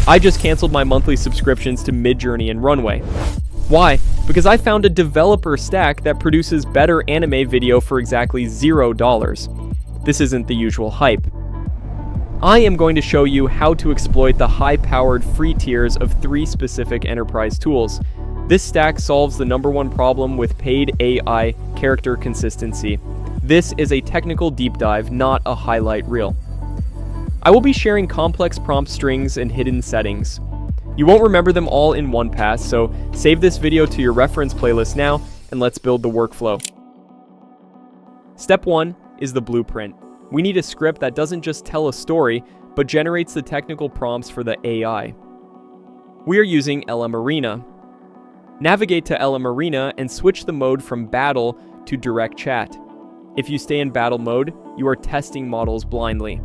I just canceled my monthly subscriptions to Midjourney and Runway. Why? Because I found a developer stack that produces better anime video for exactly $0. This isn't the usual hype. I am going to show you how to exploit the high-powered free tiers of 3 specific enterprise tools. This stack solves the #1 problem with paid AI character consistency. This is a technical deep dive, not a highlight reel. I will be sharing complex prompt strings and hidden settings. You won't remember them all in one pass, so save this video to your reference playlist now, and let's build the workflow. Step 1 is the blueprint. We need a script that doesn't just tell a story, but generates the technical prompts for the AI. We are using LM Marina. Navigate to LM Marina and switch the mode from battle to direct chat. If you stay in battle mode, you are testing models blindly.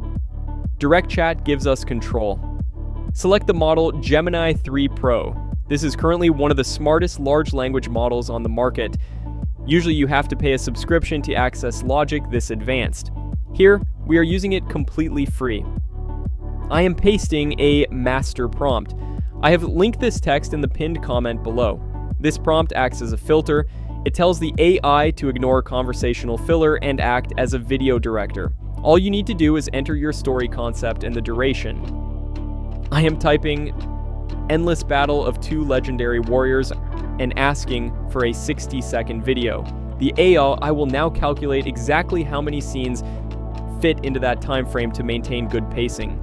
Direct chat gives us control. Select the model Gemini 3 Pro. This is currently one of the smartest large language models on the market. Usually you have to pay a subscription to access logic this advanced. Here, we are using it completely free. I am pasting a master prompt. I have linked this text in the pinned comment below. This prompt acts as a filter. It tells the AI to ignore conversational filler and act as a video director. All you need to do is enter your story concept and the duration. I am typing endless battle of 2 legendary warriors and asking for a 60-second video. The AI will now calculate exactly how many scenes fit into that time frame to maintain good pacing.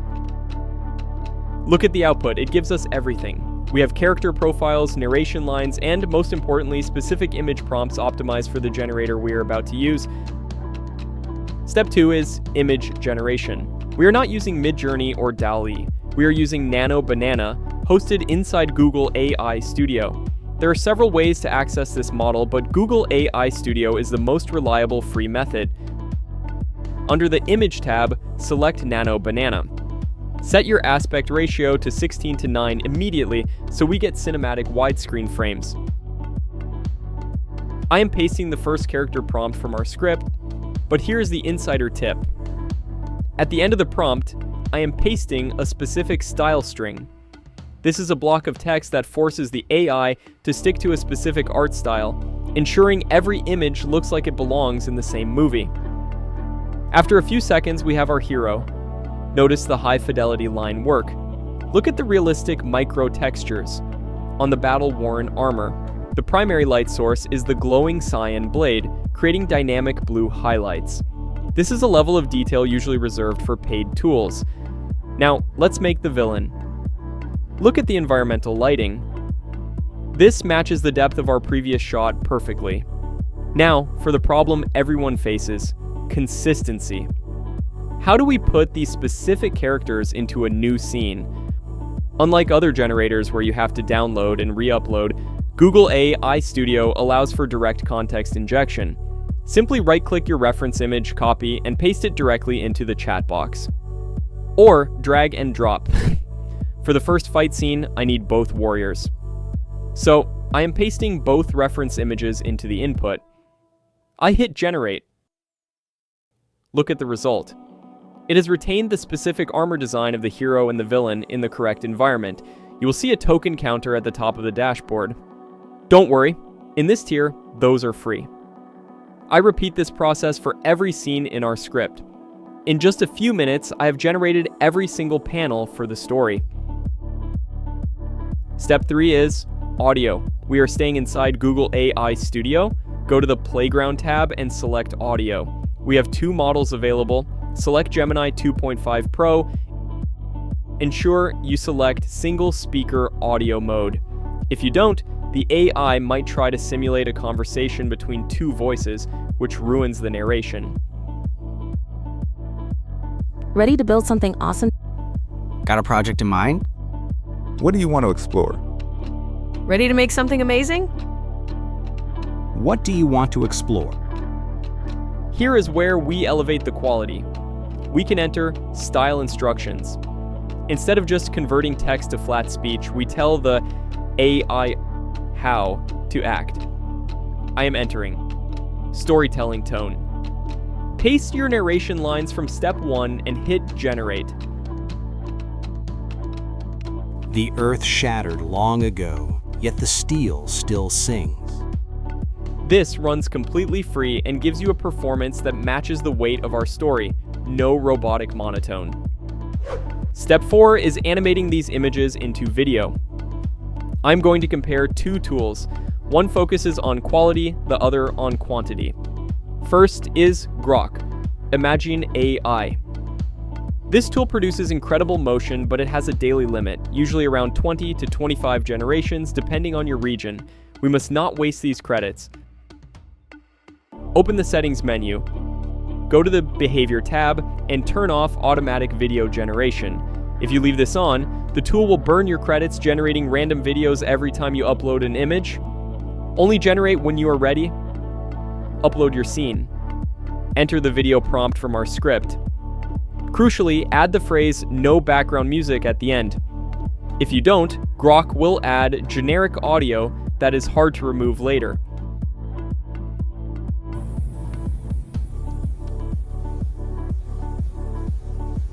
Look at the output. It gives us everything. We have character profiles, narration lines, and most importantly, specific image prompts optimized for the generator we are about to use. Step 2 is image generation. We are not using Midjourney or DALL-E. We are using Nano Banana, hosted inside Google AI Studio. There are several ways to access this model, but Google AI Studio is the most reliable free method. Under the Image tab, select Nano Banana. Set your aspect ratio to 16:9 immediately so we get cinematic widescreen frames. I am pasting the first character prompt from our script, but here's the insider tip. At the end of the prompt, I am pasting a specific style string. This is a block of text that forces the AI to stick to a specific art style, ensuring every image looks like it belongs in the same movie. After a few seconds, we have our hero. Notice the high fidelity line work. Look at the realistic micro textures on the battle-worn armor. The primary light source is the glowing cyan blade, creating dynamic blue highlights. This is a level of detail usually reserved for paid tools. Now, let's make the villain. Look at the environmental lighting. This matches the depth of our previous shot perfectly. Now, for the problem everyone faces, consistency. How do we put these specific characters into a new scene? Unlike other generators where you have to download and re-upload, Google AI Studio allows for direct context injection. Simply right-click your reference image, copy, and paste it directly into the chat box. Or drag and drop. For the first fight scene, I need both warriors. So, I am pasting both reference images into the input. I hit generate. Look at the result. It has retained the specific armor design of the hero and the villain in the correct environment. You will see a token counter at the top of the dashboard. Don't worry, in this tier, those are free. I repeat this process for every scene in our script. In just a few minutes, I have generated every single panel for the story. Step 3 is audio. We are staying inside Google AI Studio. Go to the Playground tab and select Audio. We have 2 models available. Select Gemini 2.5 Pro. Ensure you select single speaker audio mode. If you don't, the AI might try to simulate a conversation between 2 voices, which ruins the narration. Ready to build something awesome? Got a project in mind? What do you want to explore? Ready to make something amazing? What do you want to explore? Here is where we elevate the quality. We can enter style instructions. Instead of just converting text to flat speech, we tell the AI how to act. I am entering storytelling tone. Paste your narration lines from step 1 and hit generate. The earth shattered long ago, yet the steel still sings. This runs completely free and gives you a performance that matches the weight of our story. No robotic monotone. Step 4 is animating these images into video. I'm going to compare two tools. One focuses on quality, the other on quantity. First is Grok Imagine AI. This tool produces incredible motion, but it has a daily limit, usually around 20 to 25 generations depending on your region. We must not waste these credits. Open the settings menu, go to the behavior tab, and turn off automatic video generation. If you leave this on, the tool will burn your credits generating random videos every time you upload an image. Only generate when you are ready. Upload your scene. Enter the video prompt from our script. Crucially, add the phrase "no background music" at the end. If you don't, Grok will add generic audio that is hard to remove later.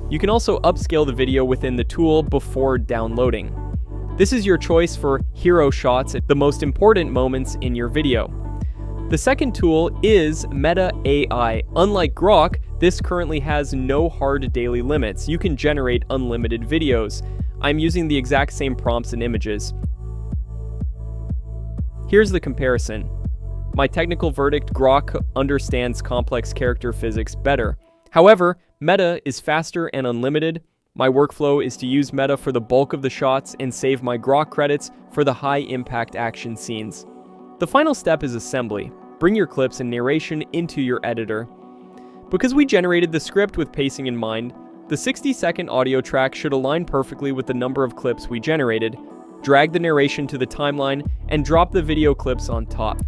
You can also upscale the video within the tool before downloading. This is your choice for hero shots at the most important moments in your video. The second tool is Meta AI. Unlike Grok, this currently has no hard daily limits. You can generate unlimited videos. I'm using the exact same prompts and images. Here's the comparison. My technical verdict: Grok understands complex character physics better. However, Meta is faster and unlimited. My workflow is to use Meta for the bulk of the shots and save my Grok credits for the high-impact action scenes. The final step is assembly. Bring your clips and narration into your editor. Because we generated the script with pacing in mind, the 60-second audio track should align perfectly with the number of clips we generated. Drag the narration to the timeline and drop the video clips on top.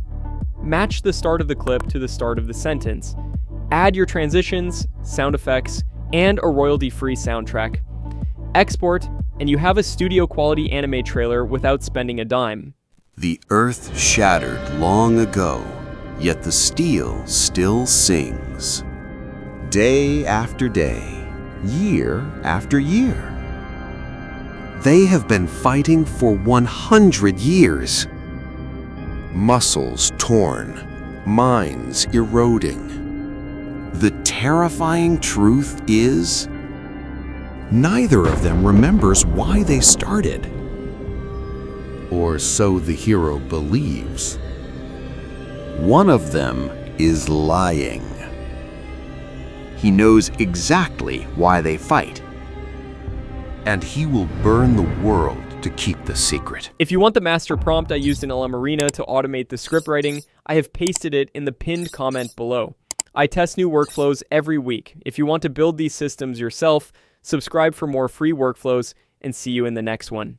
Match the start of the clip to the start of the sentence. Add your transitions, sound effects, and a royalty-free soundtrack. Export, and you have a studio-quality anime trailer without spending a dime. The earth shattered long ago, yet the steel still sings. Day after day, year after year. They have been fighting for 100 years. Muscles torn, minds eroding. The terrifying truth is, neither of them remembers why they started. Or so the hero believes. One of them is lying. He knows exactly why they fight, and he will burn the world to keep the secret. If you want the master prompt I used in LM Marina to automate the script writing, I have pasted it in the pinned comment below. I test new workflows every week. If you want to build these systems yourself, subscribe for more free workflows, and see you in the next one.